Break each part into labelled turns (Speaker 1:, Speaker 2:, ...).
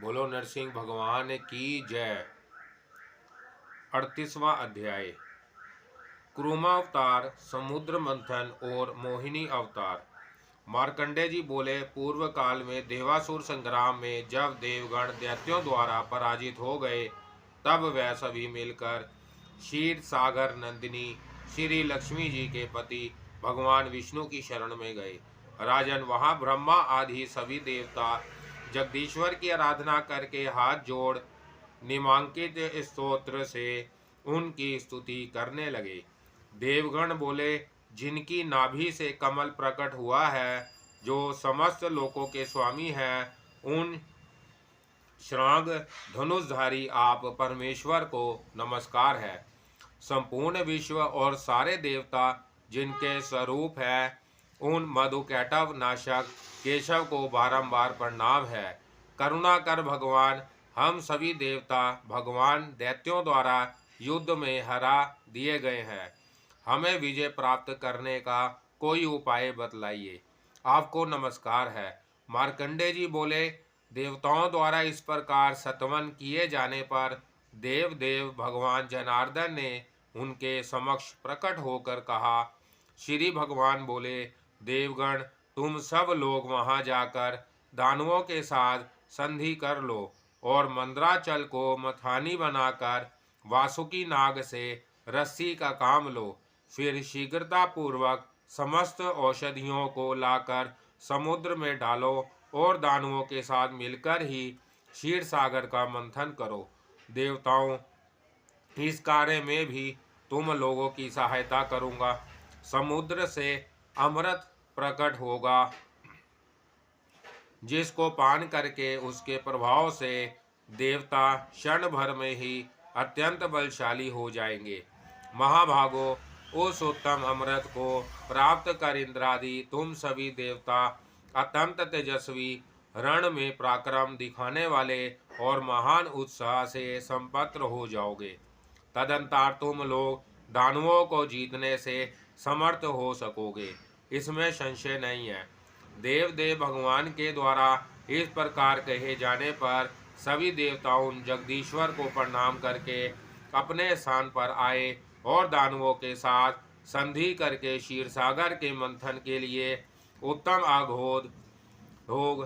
Speaker 1: बोलो नरसिंह भगवान की जय। 38वां अध्याय। कुरुमावतार, समुद्र मंथन और मोहिनी अवतार। मार्कंडे जी बोले, पूर्व काल में देवासुर संग्राम में जब देवगण दैत्यों द्वारा पराजित हो गए, तब वह सभी मिलकर क्षीर सागर नंदिनी श्री लक्ष्मी जी के पति भगवान विष्णु की शरण में गए। राजन, वहां ब्रह्मा आदि सभी देवता जगदीश्वर की आराधना करके हाथ जोड़ निमांकित स्तोत्र से उनकी स्तुति करने लगे। देवगण बोले, जिनकी नाभि से कमल प्रकट हुआ है, जो समस्त लोकों के स्वामी हैं, उन श्रांग धनुषधारी आप परमेश्वर को नमस्कार है। संपूर्ण विश्व और सारे देवता जिनके स्वरूप है, उन मधुकैटव नाशक केशव को बारंबार प्रणाम है। करुणा कर भगवान, हम सभी देवता भगवान दैत्यों द्वारा युद्ध में हरा दिए गए हैं। हमें विजय प्राप्त करने का कोई उपाय बतलाइए। आपको नमस्कार है। मार्कंडे जी बोले, देवताओं द्वारा इस प्रकार सतवन किए जाने पर देव देव भगवान जनार्दन ने उनके समक्ष प्रकट होकर कहा। श्री भगवान बोले, देवगण, तुम सब लोग वहां जाकर दानवों के साथ संधि कर लो और मंद्राचल को मथानी बनाकर वासुकी नाग से रस्सी का काम लो। फिर शीघ्रता पूर्वक समस्त औषधियों को लाकर समुद्र में डालो और दानवों के साथ मिलकर ही क्षीर सागर का मंथन करो। देवताओं, इस कार्य में भी तुम लोगों की सहायता करूंगा। समुद्र से अमृत प्रकट होगा, जिसको पान करके उसके प्रभाव से देवता क्षण भर में ही अत्यंत बलशाली हो जाएंगे। महाभागो, उस उत्तम अमृत को प्राप्त कर इंद्रादि तुम सभी देवता अत्यंत तेजस्वी, रण में पराक्रम दिखाने वाले और महान उत्साह से संपन्न हो जाओगे। तदंतर तुम लोग दानवों को जीतने से समर्थ हो सकोगे, इसमें संशय नहीं है। देव देव भगवान के द्वारा इस प्रकार कहे जाने पर सभी देवताओं जगदीश्वर को प्रणाम करके अपने स्थान पर आए और दानवों के साथ संधि करके क्षीर सागर के मंथन के लिए उत्तम आघोद भोग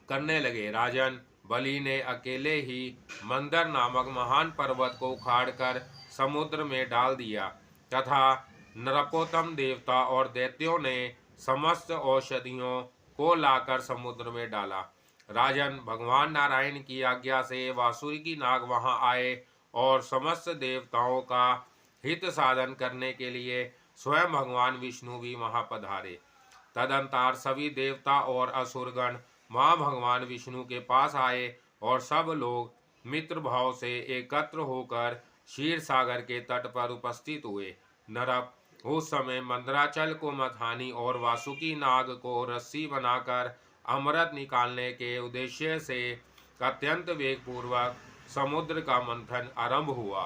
Speaker 1: करने लगे। राजन, बलि ने अकेले ही मंदर नामक महान पर्वत को उखाड़कर समुद्र में डाल दिया तथा नरपोत्तम देवता और दैत्यों ने समस्त औषधियों को लाकर समुद्र में डाला। राजन, भगवान नारायण की आज्ञा से वासुकी नाग वहां आए और समस्त देवताओं का हित साधन करने के लिए स्वयं भगवान विष्णु भी वहां पधारे। तदंतर सभी देवता और असुरगण मां भगवान विष्णु के पास आए और सब लोग मित्र भाव से एकत्र होकर क्षीर सागर के तट पर उपस्थित हुए। नरप, उस समय मंदराचल को मथानी और वासुकी नाग को रस्सी बनाकर अमृत निकालने के उद्देश्य से अत्यंत वेगपूर्वक समुद्र का मंथन आरंभ हुआ।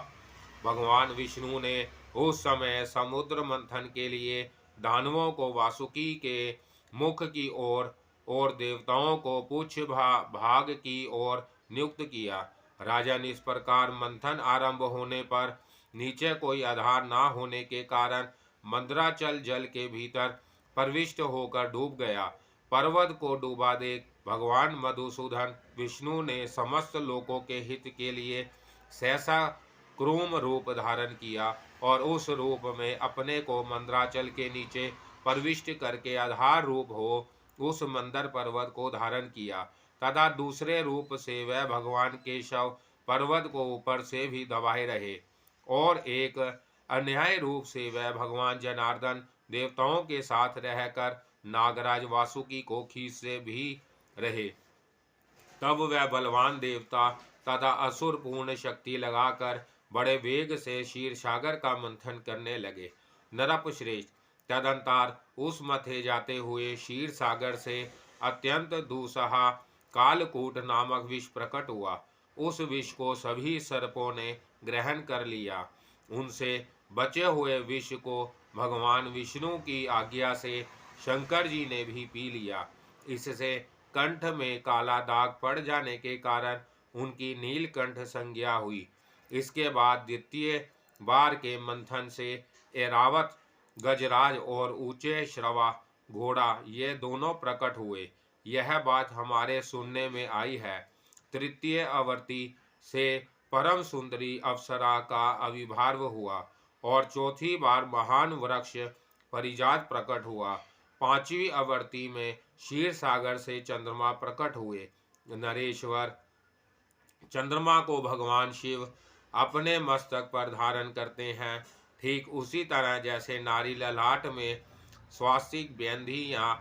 Speaker 1: भगवान विष्णु ने उस समय समुद्र मंथन के लिए दानवों को वासुकी के मुख की ओर और देवताओं को पुच्छ भाग की ओर नियुक्त किया। राजन, इस प्रकार मंथन आरंभ होने पर नीचे कोई आधार न होने के कारण मंदराचल जल के भीतर प्रविष्ट होकर डूब गया। पर्वत को डूबा देख भगवान मधुसूदन विष्णु ने समस्त लोकों के हित के लिए सहसा क्रूम रूप धारण किया और उस रूप में अपने को मंदराचल के नीचे प्रविष्ट करके आधार रूप हो उस मंदर पर्वत को धारण किया तथा दूसरे रूप से वह भगवान केशव पर्वत को ऊपर से भी दबाए रहे और एक अन्याय रूप से वह भगवान जनार्दन देवताओं के साथ रहकर नागराज वासुकी को खींचते भी रहे। तब वह बलवान देवता तथा असुर पूर्ण शक्ति लगाकर बड़े वेग से क्षीर सागर का मंथन करने लगे। नरप श्रेष्ठ, तदंतर उस मथे जाते हुए क्षीर सागर से अत्यंत दुस्सह कालकूट नामक विष प्रकट हुआ। उस विष को सभी सर्पों ने ग्रहण कर लिया। उनसे बचे हुए विष को भगवान विष्णु की आज्ञा से शंकर जी ने भी पी लिया। इससे कंठ में काला दाग पड़ जाने के कारण उनकी नीलकंठ संज्ञा हुई। इसके बाद द्वितीय बार के मंथन से ऐरावत, गजराज और ऊंचे श्रवा घोड़ा ये दोनों प्रकट हुए। यह बात हमारे सुनने में आई है। तृतीय आवर्ती से परम सुंदरी अप्सरा का आविर्भाव हुआ और चौथी बार महान वृक्ष परिजात प्रकट हुआ। पांचवी आवर्ती में क्षीर सागर से चंद्रमा प्रकट हुए। नरेश्वर चंद्रमा को भगवान शिव अपने मस्तक पर धारण करते हैं। ठीक उसी तरह जैसे नारी ललाट में स्वास्तिक बैंदी या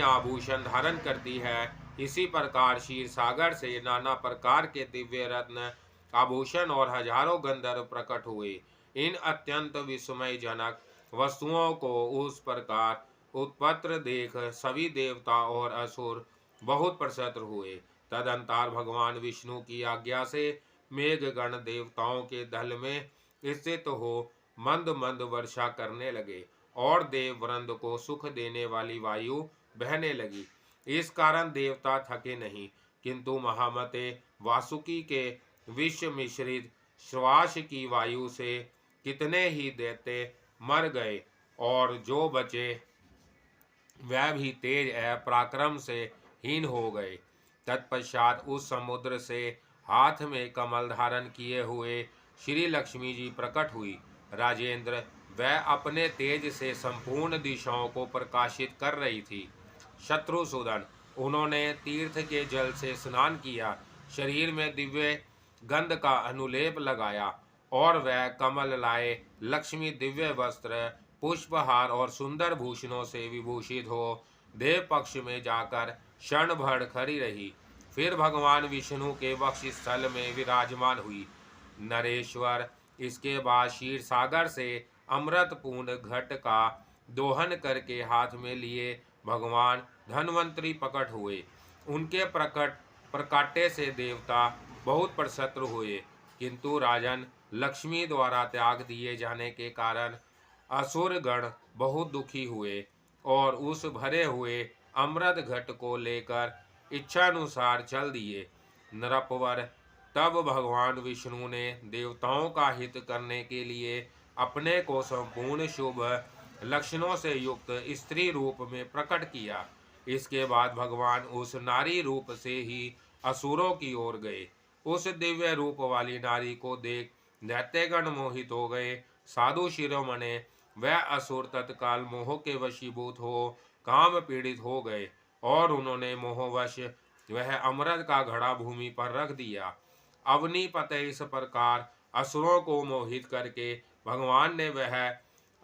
Speaker 1: आभूषण धारण करती है, इसी प्रकार क्षीर सागर से नाना प्रकार के दिव्य रत्न, आभूषण और हजारों गंधर्व प्रकट हुए। इन अत्यंत विस्मयजनक वस्तुओं को उस प्रकार उत्पन्न देख सभी देवता और असुर बहुत प्रसन्न हुए। तदंतर भगवान विष्णु की आज्ञा से मेघगण देवताओं के दल में स्थित हो मंद मंद वर्षा करने लगे और देव वृंद को सुख देने वाली वायु बहने लगी। इस कारण देवता थके नहीं, किंतु महामते वासुकी के विष मिश्रित श्वास की वायु से कितने ही दैत्य मर गए और जो बचे वह भी तेज पराक्रम से हीन हो गए। तत्पश्चात उस समुद्र से हाथ में कमल धारण किए हुए श्री लक्ष्मी जी प्रकट हुई। राजेंद्र, वह अपने तेज से संपूर्ण दिशाओं को प्रकाशित कर रही थी। शत्रुसूदन, उन्होंने तीर्थ के जल से स्नान किया, शरीर में दिव्य गंध का अनुलेप लगाया और वह कमल लाए लक्ष्मी दिव्य वस्त्र, पुष्पहार और सुंदर भूषणों से विभूषित हो देव पक्ष में जाकर क्षण भर खड़ी रही। फिर भगवान विष्णु के वक्ष स्थल में विराजमान हुई। नरेश्वर, इसके बाद क्षीर सागर से अमृतपूर्ण घट का दोहन करके हाथ में लिए भगवान धन्वंतरी प्रकट हुए। उनके प्रकाटे से देवता बहुत प्रसन्न हुए, किंतु राजन, लक्ष्मी द्वारा त्याग दिए जाने के कारण असुर गण बहुत दुखी हुए और उस भरे हुए अमृत घट को लेकर इच्छानुसार चल दिए। नरपवर, तब भगवान विष्णु ने देवताओं का हित करने के लिए अपने को संपूर्ण शुभ लक्षणों से युक्त स्त्री रूप में प्रकट किया। इसके बाद भगवान उस नारी रूप से ही असुरों की ओर गए। उस दिव्य रूप वाली नारी को देख दैत्यगण मोहित हो गए। साधु शिरोमणि वह असुर तत्काल मोह के वशीभूत हो काम पीड़ित हो गए और उन्होंने मोहवश वह अमृत का घड़ा भूमि पर रख दिया। अवनीपते इस प्रकार असुरों को मोहित करके भगवान ने वह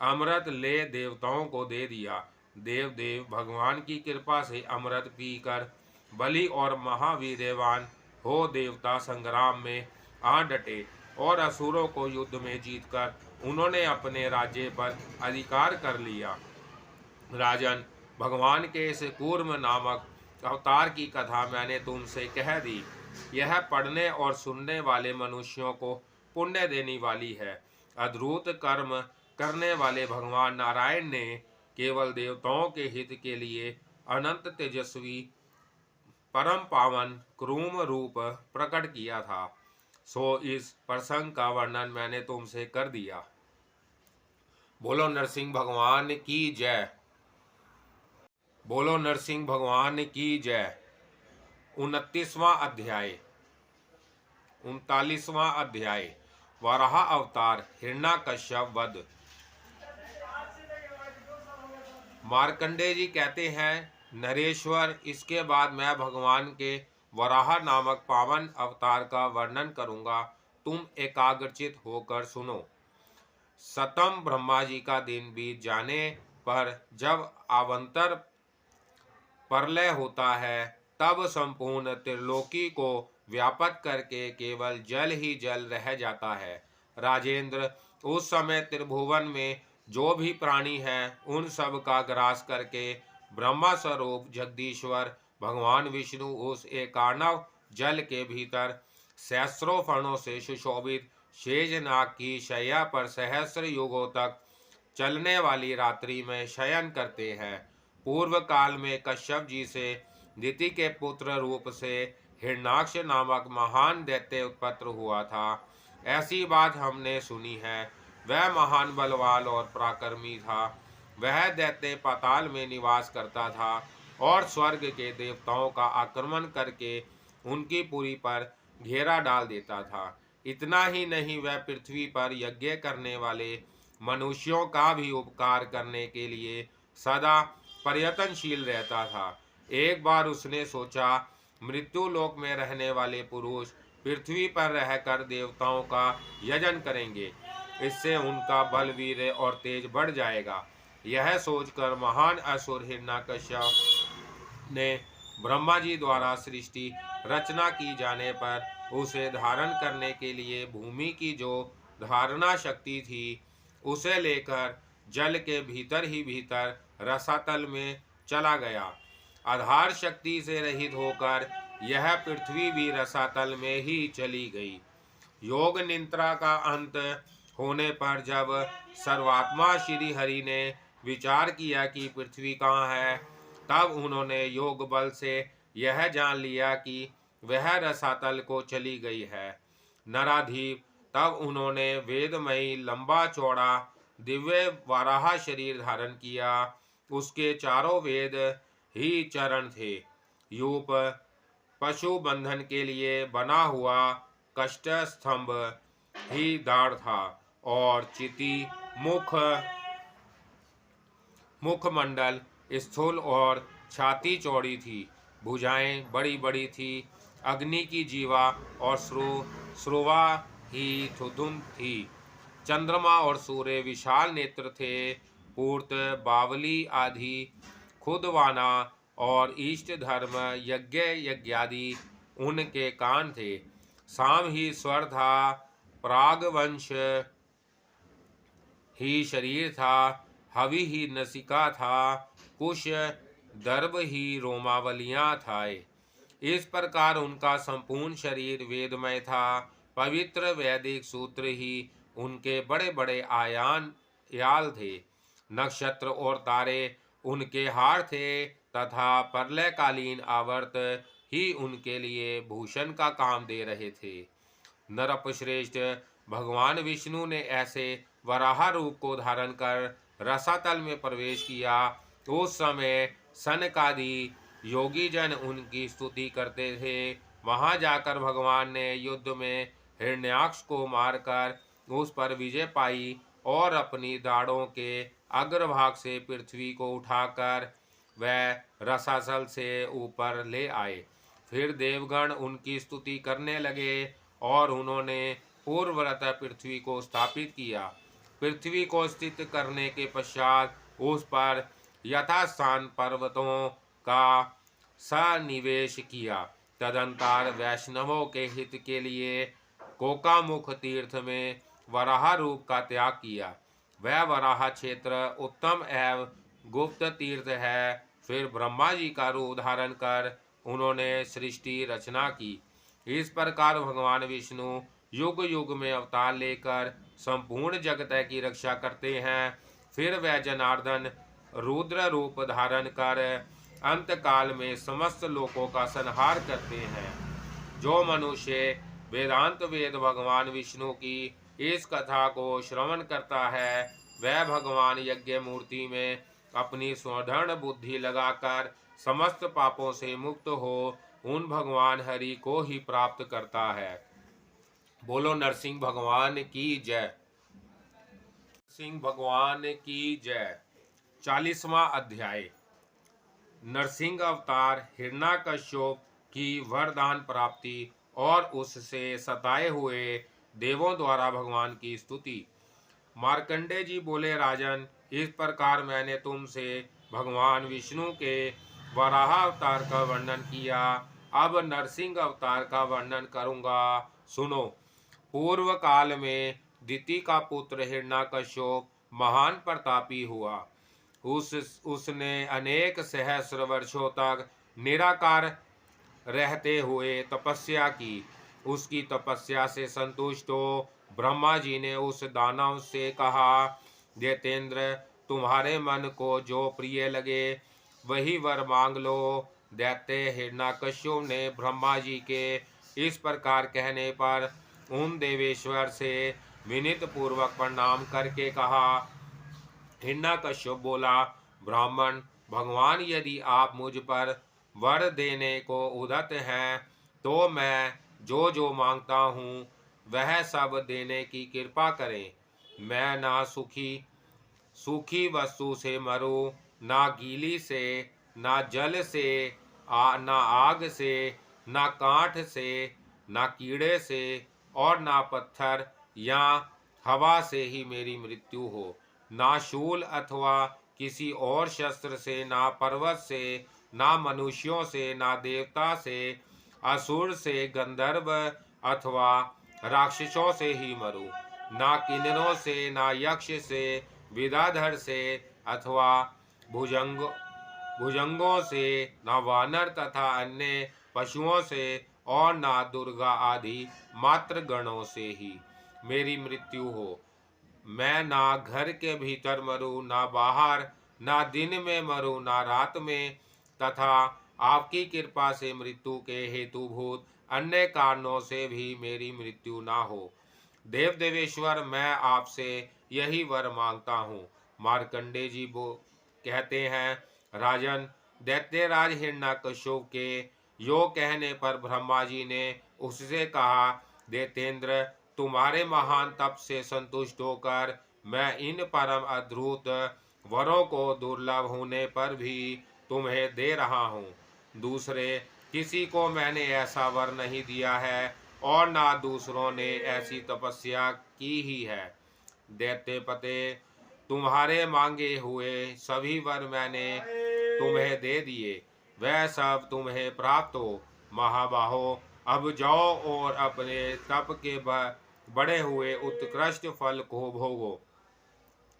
Speaker 1: अमृत ले देवताओं को दे दिया। देव भगवान की कृपा से अमृत पीकर बलि और महावीरवान हो देवता संग्राम में आ डटे और असुरों को युद्ध में जीतकर उन्होंने अपने राज्य पर अधिकार कर लिया। राजन, भगवान के इस कूर्म नामक अवतार की कथा मैंने तुमसे कह दी। यह पढ़ने और सुनने वाले मनुष्यों को पुण्य देने वाली है। अद्भुत कर्म करने वाले भगवान नारायण ने केवल देवताओं के हित के लिए अनंत तेजस्वी परम पावन क्रूम रूप प्रकट किया था। सो इस प्रसंग का वर्णन मैंने तुमसे कर दिया। बोलो नरसिंह भगवान की जय। बोलो नरसिंह भगवान की जय। 29वां अध्याय 39वां अध्याय वराह अवतार हिरण्यकश्यप वध। मार्कंडेय जी कहते हैं, नरेश्वर, इसके बाद मैं भगवान के वराह नामक पावन अवतार का वर्णन करूंगा। तुम एकाग्रचित होकर सुनो। सतम ब्रह्मा जी का दिन बीत जाने पर जब अवान्तर प्रलय होता है, तब संपूर्ण त्रिलोकी को व्यापक करके केवल जल ही जल रह जाता है। राजेंद्र, उस समय त्रिभुवन में जो भी प्राणी हैं, उन सब का ग्रास करके ब्रह्मा स्वरूप जगदीश्वर भगवान विष्णु उस एकार्णव जल के भीतर सहस्रों फणों से सुशोभित शेषनाग की शैया पर सहस्र युगों तक चलने वाली रात्रि में शयन करते हैं। पूर्व काल में कश्यप जी से दिति के पुत्र रूप से हिरण्याक्ष नामक महान दैत्य उत्पन्न हुआ था। ऐसी बात हमने सुनी है। वह महान बलवान और पराक्रमी था। वह दैत्य पाताल में निवास करता था और स्वर्ग के देवताओं का आक्रमण करके उनकी पुरी पर घेरा डाल देता था। इतना ही नहीं, वह पृथ्वी पर यज्ञ करने वाले मनुष्यों का भी उपकार करने के लिए सदा प्रयत्नशील रहता था। एक बार उसने सोचा, मृत्यु लोक में रहने वाले पुरुष पृथ्वी पर रहकर देवताओं का यजन करेंगे। इससे उनका बल, वीर्य और तेज बढ़ जाएगा। यह सोचकर महान असुर हिरण्यकश्यप ने ब्रह्मा जी द्वारा सृष्टि रचना की जाने पर उसे धारण करने के लिए भूमि की जो धारणा शक्ति थी उसे लेकर जल के भीतर ही भीतर रसातल में चला गया। आधार शक्ति से रहित होकर यह पृथ्वी भी रसातल में ही चली गई। योग निद्रा का अंत होने पर जब सर्वात्मा श्री हरि ने विचार किया कि पृथ्वी कहाँ है, तब उन्होंने योग बल से यह जान लिया कि वह रसातल को चली गई है। नराधीप तब उन्होंने वेदमयी लंबा चौड़ा दिव्य वाराह शरीर धारण किया। उसके चारों वेद ही चरण थे। यूप पशु बंधन के लिए बना हुआ कष्ट स्तंभ ही दाढ़ था और चिति मुखमंडल स्थूल और छाती चौड़ी थी। भुजाएं बड़ी बड़ी थी। अग्नि की जीवा और श्रुवा ही धुंध थी। चंद्रमा और सूर्य विशाल नेत्र थे। पूर्त, बावली आदि खुदवाना और इष्ट धर्म यज्ञ यज्ञादि उनके कान थे। साम ही स्वर था। प्रागवंश ही शरीर था। हवि ही नसिका था। कुश दर्भ ही रोमावलियां था। इस प्रकार उनका संपूर्ण शरीर वेदमय था। पवित्र वैदिक सूत्र ही उनके बड़े बड़े याल थे। नक्षत्र और तारे उनके हार थे तथा प्रलयकालीन आवर्त ही उनके लिए भूषण का काम दे रहे थे। नरपश्रेष्ठ भगवान विष्णु ने ऐसे वराह रूप को धारण कर रसातल में प्रवेश किया। उस समय सनकादि योगी जन उनकी स्तुति करते थे। वहां जाकर भगवान ने युद्ध में हिरण्याक्ष को मारकर उस पर विजय पाई और अपनी दाढ़ों के अग्रभाग से पृथ्वी को उठाकर वह रसातल से ऊपर ले आए। फिर देवगण उनकी स्तुति करने लगे और उन्होंने पूर्ववत पृथ्वी को स्थापित किया। पृथ्वी को स्थित करने के पश्चात उस पर यथास्थान पर्वतों का सन्निवेश किया। तदंतर वैष्णवों के हित के लिए कोकामुख तीर्थ में वराह रूप का त्याग किया। वह वराह क्षेत्र उत्तम एवं गुप्त तीर्थ है। फिर ब्रह्मा जी का रूप धारण कर उन्होंने सृष्टि रचना की। इस प्रकार भगवान विष्णु युग युग में अवतार लेकर संपूर्ण जगत की रक्षा करते हैं। फिर वह जनार्दन रुद्र रूप धारण कर अंत काल में समस्त लोकों का संहार करते हैं। जो मनुष्य वेदांत वेद भगवान विष्णु की इस कथा को श्रवण करता है, वह भगवान यज्ञ मूर्ति में अपनी स्वधर्ण बुद्धि लगाकर समस्त पापों से मुक्त हो उन भगवान हरि को ही प्राप्त करता है। बोलो नरसिंह भगवान की जय। सिंह भगवान की जय। 40वां अध्याय। नरसिंह अवतार हिरण्याकश्यप की वरदान प्राप्ति और उससे सताए हुए देवों द्वारा भगवान की स्तुति। मार्कंडे जी बोले, राजन, इस प्रकार मैंने तुमसे भगवान विष्णु के वराह अवतार का वर्णन किया। अब नरसिंह अवतार का वर्णन करूंगा, सुनो। पूर्व काल में दिति का पुत्र हिरण्याकश्यप महान प्रतापी हुआ। उसने अनेक सहस्र वर्षों तक निराकार रहते हुए तपस्या की। उसकी तपस्या से संतुष्ट हो ब्रह्मा जी ने उस दानव से कहा, दैत्येंद्र, तुम्हारे मन को जो प्रिय लगे वही वर मांग लो। दैत्य हिरण्यकश्यप ने ब्रह्मा जी के इस प्रकार कहने पर उन देवेश्वर से विनीत पूर्वक प्रणाम करके कहा। हिरण्यकश्यप बोला, ब्राह्मण भगवान, यदि आप मुझ पर वर देने को उद्यत हैं तो मैं जो जो मांगता हूँ वह सब देने की कृपा करें। मैं ना सूखी वस्तु से मरूं, ना गीली से, ना जल से, ना आग से, ना काठ से, ना कीड़े से, और ना पत्थर या हवा से ही मेरी मृत्यु हो। ना शूल अथवा किसी और शस्त्र से, ना पर्वत से, ना मनुष्यों से, ना देवता से, असुर से, गंधर्व अथवा राक्षसों से ही मरूं। ना किन्नरों से, ना यक्ष से, विद्याधर से अथवा भुजंगों से, ना वानर तथा अन्य पशुओं से, और ना दुर्गा आदि मात्र गणों से ही मेरी मृत्यु हो। मैं ना घर के भीतर मरूं, ना बाहर, ना दिन में मरूं, ना रात में, तथा आपकी कृपा से मृत्यु के हेतुभूत अन्य कारणों से भी मेरी मृत्यु ना हो। देव देवेश्वर, मैं आपसे यही वर मांगता हूँ। मार्कंडे जी वो कहते हैं, राजन, दैत्यराज हिरण्यकश्यप के यो कहने पर ब्रह्मा जी ने उससे कहा, दैत्येंद्र, तुम्हारे महान तप से संतुष्ट होकर मैं इन परम अद्भुत वरों को दुर्लभ होने पर भी तुम्हें दे रहा हूँ। दूसरे किसी को मैंने ऐसा वर नहीं दिया है और ना दूसरों ने ऐसी तपस्या की ही है। दैत्यपते, तुम्हारे मांगे हुए सभी वर मैंने तुम्हें दे दिए, वह सब तुम्हें प्राप्त हो। महाबाहो, अब जाओ और अपने तप के बड़े हुए उत्कृष्ट फल को भोगो।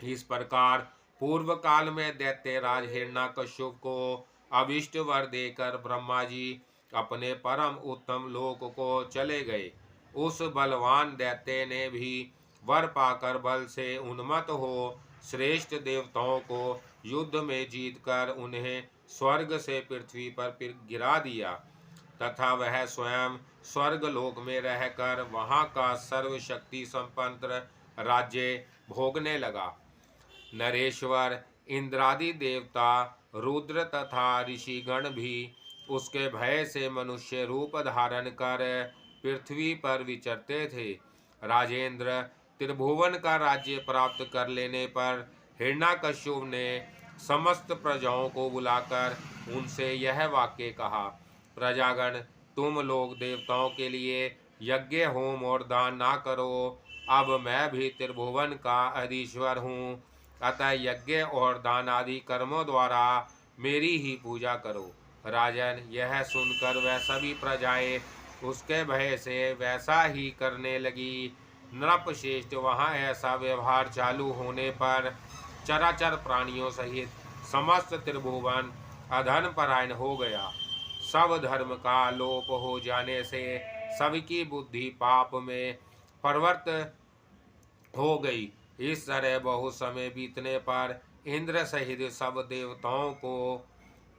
Speaker 1: इस प्रकार पूर्व काल में दैत्यराज हिरण्यकश्यप को अभिष्ट वर देकर ब्रह्मा जी अपने परम उत्तम लोक को चले गए। उस बलवान दैत्य ने भी वर पाकर बल से उन्मत्त हो श्रेष्ठ देवताओं को युद्ध में जीतकर उन्हें स्वर्ग से पृथ्वी पर गिरा दिया तथा वह स्वयं स्वर्ग लोक में रहकर वहां का सर्वशक्ति संपन्न राज्य भोगने लगा। नरेश्वर, इंद्रादि देवता, रुद्र तथा ऋषिगण भी उसके भय से मनुष्य रूप धारण कर पृथ्वी पर विचरते थे। राजेंद्र, त्रिभुवन का राज्य प्राप्त कर लेने पर हिरण्यकश्यप ने समस्त प्रजाओं को बुलाकर उनसे यह वाक्य कहा, प्रजागण, तुम लोग देवताओं के लिए यज्ञ होम और दान ना करो। अब मैं भी त्रिभुवन का अधीश्वर हूँ, अतः यज्ञ और दान आदि कर्मों द्वारा मेरी ही पूजा करो। राजन, यह सुनकर वह सभी प्रजाएं उसके भय से वैसा ही करने लगी। नृपश्रेष्ठ, वहाँ ऐसा व्यवहार चालू होने पर चराचर प्राणियों सहित समस्त त्रिभुवन अधन परायण हो गया। सब धर्म का लोप हो जाने से सबकी बुद्धि पाप में प्रवृत्त हो गई। इस तरह बहुत समय बीतने पर इंद्र सहित सब देवताओं को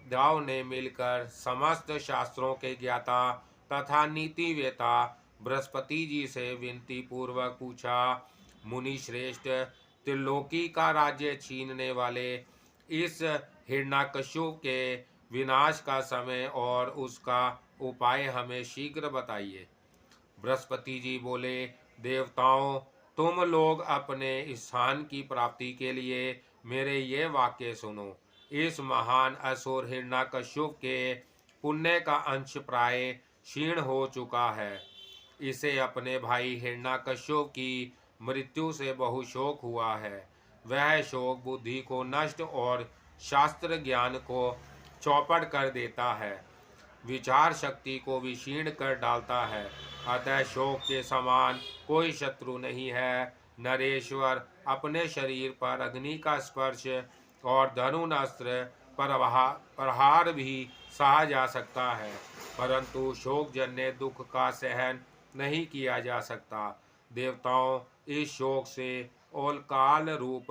Speaker 1: दाव ने मिलकर समस्त शास्त्रों के ज्ञाता तथा नीति वेता बृहस्पति जी से विनती पूर्वक पूछा, मुनि श्रेष्ठ, त्रिलोकी का राज्य छीनने वाले इस हिरण्यकश्यप के विनाश का समय और उसका उपाय हमें शीघ्र बताइए। बृहस्पति जी बोले, देवताओं, तुम लोग अपने स्थान की प्राप्ति के लिए मेरे ये वाक्य सुनो। इस महान असुर हिरण्यकश्यप के पुण्य का अंश प्राय क्षीण हो चुका है। इसे अपने भाई हिरण्यकश्यप की मृत्यु से बहु शोक हुआ है। वह शोक बुद्धि को नष्ट और शास्त्र ज्ञान को चौपट कर देता है, विचार शक्ति को विक्षीण कर डालता है। अतः शोक के समान कोई शत्रु नहीं है। नरेश्वर, अपने शरीर पर अग्नि का स्पर्श और धनुन अस्त्र प्रहार भी सहा जा सकता है, परंतु शोकजन्य दुख का सहन नहीं किया जा सकता। देवताओं, इस शोक से और काल रूप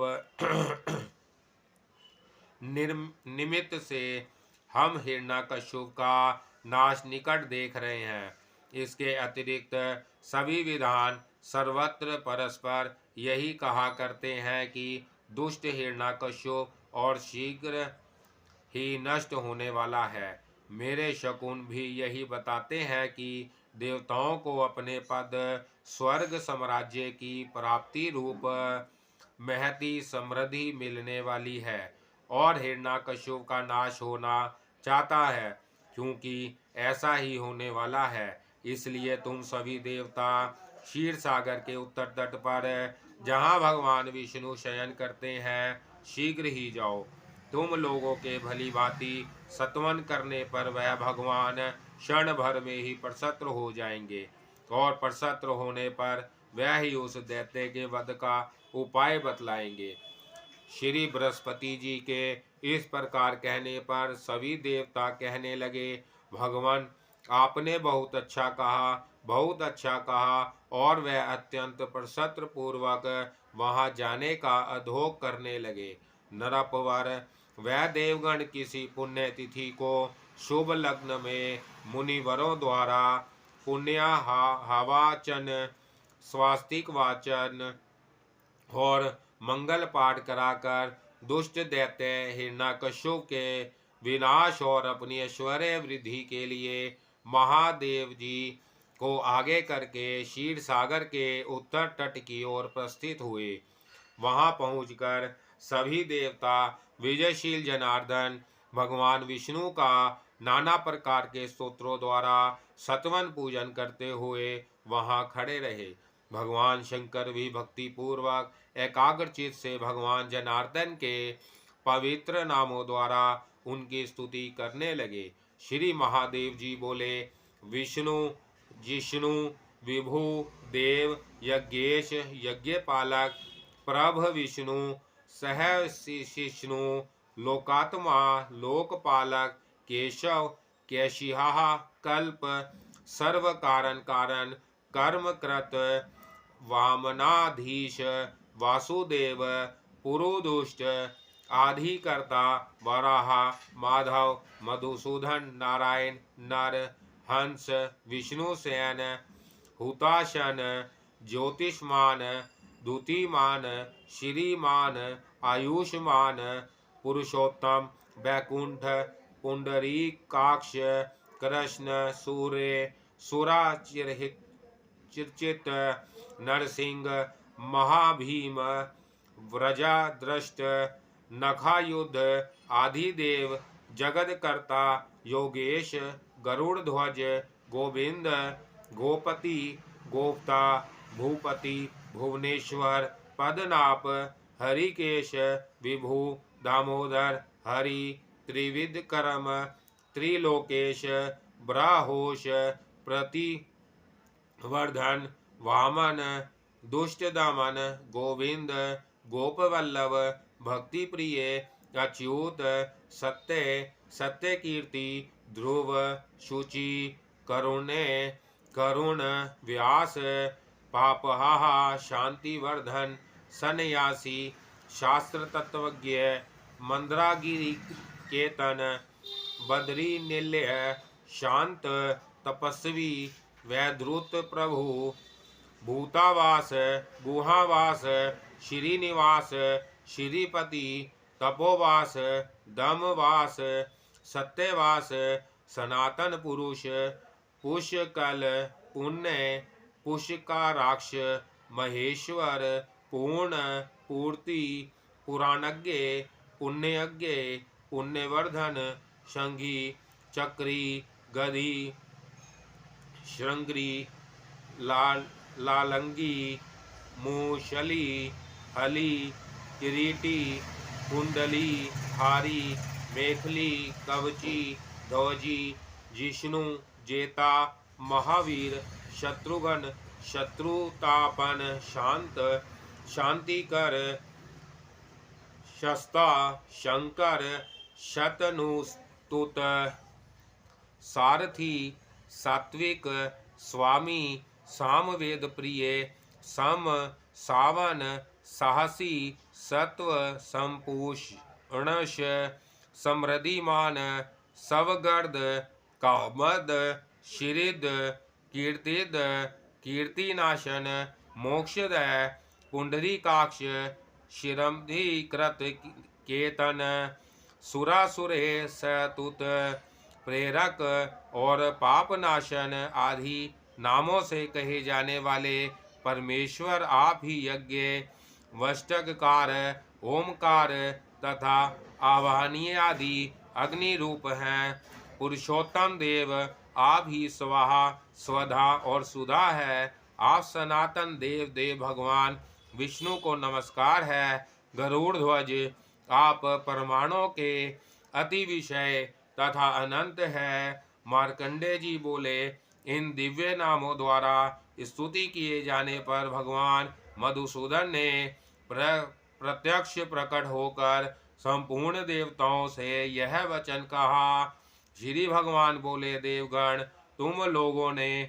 Speaker 1: निमित्त से हम हिरण्यकश्यप का नाश निकट देख रहे हैं। इसके अतिरिक्त सभी विधान सर्वत्र परस्पर यही कहा करते हैं कि दुष्ट हिरण्यकश्यप और शीघ्र ही नष्ट होने वाला है। मेरे शकुन भी यही बताते हैं कि देवताओं को अपने पद स्वर्ग साम्राज्य की प्राप्ति रूप महती समृद्धि मिलने वाली है और हिरण्यकश्यप का नाश होना चाहता है, क्योंकि ऐसा ही होने वाला है। इसलिए तुम सभी देवता क्षीर सागर के उत्तर तट पर जहाँ भगवान विष्णु शयन करते हैं शीघ्र ही जाओ। तुम लोगों के भली भांति सत्वन करने पर वह भगवान क्षण भर में ही प्रसन्न हो जाएंगे और प्रसन्न होने पर वह ही उस दैत्य के वध का उपाय बतलाएंगे। श्री बृहस्पति जी के इस प्रकार कहने पर सभी देवता कहने लगे, भगवान आपने बहुत अच्छा कहा, बहुत अच्छा कहा। और वह अत्यंत प्रसन्न पूर्वक वहां जाने का अधोग करने लगे। नरपवर वह देवगण किसी पुण्य तिथि को शुभ लग्न में मुनिवरों द्वारा पुण्य हवाचन, स्वास्तिक वाचन और मंगल पाठ कराकर दुष्ट दैत्य हिरण्यकश्यप के विनाश और अपनी ऐश्वर्य वृद्धि के लिए महादेव जी को आगे करके क्षीर सागर के उत्तर तट की ओर प्रस्थित हुए। वहां पहुंचकर सभी देवता विजयशील जनार्दन भगवान विष्णु का नाना प्रकार के स्तोत्रों द्वारा सतवन पूजन करते हुए वहां खड़े रहे। भगवान शंकर भी भक्ति पूर्वक एकाग्रचित से भगवान जनार्दन के पवित्र नामों द्वारा उनकी स्तुति करने लगे। श्री महादेव जी बोले, विष्णु, जिष्णु, विभु, देव, यज्ञेश, यज्ञपालक, प्रभ विष्णु, सहशिष्णु, लोकात्मा, लोकपालक, केशव, केशिहा, कल्प, सर्व कारण कारण, कर्मकृत, वामनाधीश, वासुदेव, पुरुदुष्ट, आधिकर्ता, वराह, माधव, मधुसूदन, नारायण, नर, हंस, विष्णुसेन, हुताशन, ज्योतिष्मान, द्युतिमान, श्रीमान, आयुष्मान, पुरुषोत्तम, वैकुंठ, पुंडरीकाक्ष, कृष्ण, सूर्य, सुराचिरहित, चिर्चित, नरसिंह, महाभीम, व्रजदृष्ट, नखायुध, आदिदेव, जगदकर्ता, योगेश, गरुड़ध्वज, गोविंद, गोपति, गोप्ता, भूपति, भुवनेश्वर, पद्मनाभ, हरिकेश, विभु, दामोदर, हरि, त्रिविधकर्म, त्रिलोकेश, ब्राहोश, प्रतिवर्धन, वामन, दुष्ट दमन, गोविंद, गोपवल्लभ, भक्ति प्रिय, अच्युत, सत्य, सत्य कीर्ति, ध्रुव, शुचि, करुणे, करुण, व्यास, पापहाहा, शांतिवर्धन, सन्यासी, शास्त्र तत्वज्ञ, मंद्रागिरी केतन, बद्री निलय, शांत, तपस्वी, वैद्रुत प्रभु, भूतावास, गुहावास, श्रीनिवास, श्रीपति, तपोवास, दमवास, सत्यवास, सनातन पुरुष, पुष्कल, पुण्य, पुष्काराक्ष, महेश्वर, पूर्ण, पूर्ति, पुराणज्ञ, पुण्यज्ञ, पुण्यवर्धन, संघी, चक्री, गधी, श्रृंगी, लालंगी, मूशली, हली, किरीटी, कुंडली, हारी, मेखली, कवची, ध्वजी, जिष्णु, जेता, महावीर, शत्रुघ्न, शत्रुतापन, शांत, शांतिकर, शस्ता, शंकर, शतनुस्तुत, सारथी, सात्विक, स्वामी, सामवेद प्रिय, सम, सावन, साहसी, सत्व, संपूष, अणश समृद्धिमान सवगर्द कामद शिरिद कीर्तिद कीर्तिनाशन मोक्षदय पुंडरीकाक्ष शिरंधीकृत केतन सुरासुरे सतुत प्रेरक और पापनाशन आदि नामों से कहे जाने वाले परमेश्वर आप ही यज्ञ वष्टककार ओमकार तथा आवाहनीय आदि अग्नि रूप हैं। पुरुषोत्तम देव आप ही स्वाहा स्वधा और सुधा है। आप सनातन देव देव भगवान विष्णु को नमस्कार है। गरुड़ ध्वज आप परमाणु के अति विषय तथा अनंत है। मार्कंडे जी बोले, इन दिव्य नामों द्वारा स्तुति किए जाने पर भगवान मधुसूदन ने प्रत्यक्ष प्रकट होकर संपूर्ण देवताओं से यह वचन कहा। श्री भगवान बोले, देवगण तुम लोगों ने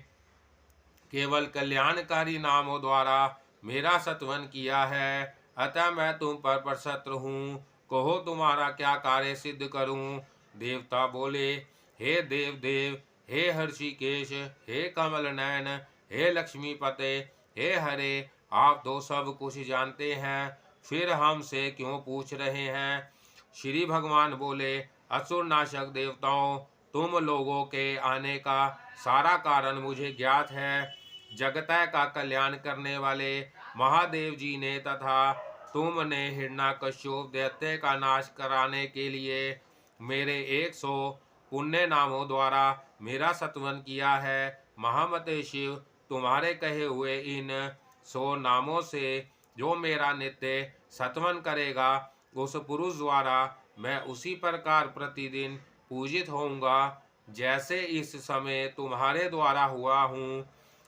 Speaker 1: केवल कल्याणकारी नामों द्वारा मेरा सत्वन किया है, अतः मैं तुम पर प्रसन्न हूँ। कहो तुम्हारा क्या कार्य सिद्ध करूँ। देवता बोले, हे देव देव, हे हर्षिकेश, हे कमल नयन, हे लक्ष्मीपते, हे हरे, आप तो सब कुछ जानते हैं, फिर हमसे क्यों पूछ रहे हैं। श्री भगवान बोले, असुर नाशक देवताओं, तुम लोगों के आने का सारा कारण मुझे ज्ञात है। जगतय का कल्याण करने वाले महादेव जी ने तथा तुमने हिरण्यकश्यप दैत्य का नाश कराने के लिए मेरे 100 पुण्य नामों द्वारा मेरा सत्वन किया है। महामते शिव, तुम्हारे कहे हुए इन 100 नामों से जो मेरा नित्य सत्वन करेगा, उस पुरुष द्वारा मैं उसी प्रकार प्रतिदिन पूजित होऊंगा जैसे इस समय तुम्हारे द्वारा हुआ हूँ।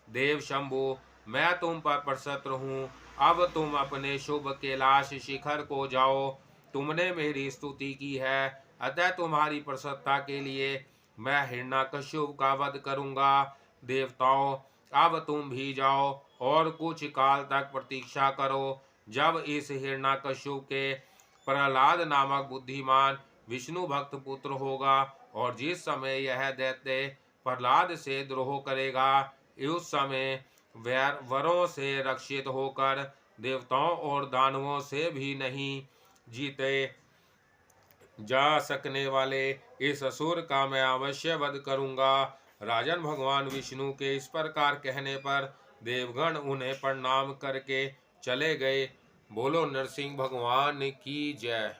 Speaker 1: देव शंभु, मैं तुम पर प्रसन्न हूँ। अब तुम अपने शुभ कैलाश शिखर को जाओ। तुमने मेरी स्तुति की है, अतः तुम्हारी प्रसन्नता के लिए मैं हिरण्यकश्यप का वध करूंगा। देवताओं, अब तुम भी जाओ और कुछ काल तक प्रतीक्षा करो। जब इस हिरण्यकश्यप के प्रहलाद नामक बुद्धिमान विष्णु भक्त पुत्र होगा और जिस समय यह दैत्य प्रहलाद से द्रोह करेगा, उस समय वरों से रक्षित होकर देवताओं और दानवों से भी नहीं जीते जा सकने वाले इस असुर का मैं अवश्य वध करूंगा। राजन, भगवान विष्णु के इस प्रकार कहने पर देवगण उन्हें प्रणाम करके चले गए। बोलो नरसिंह भगवान की जय।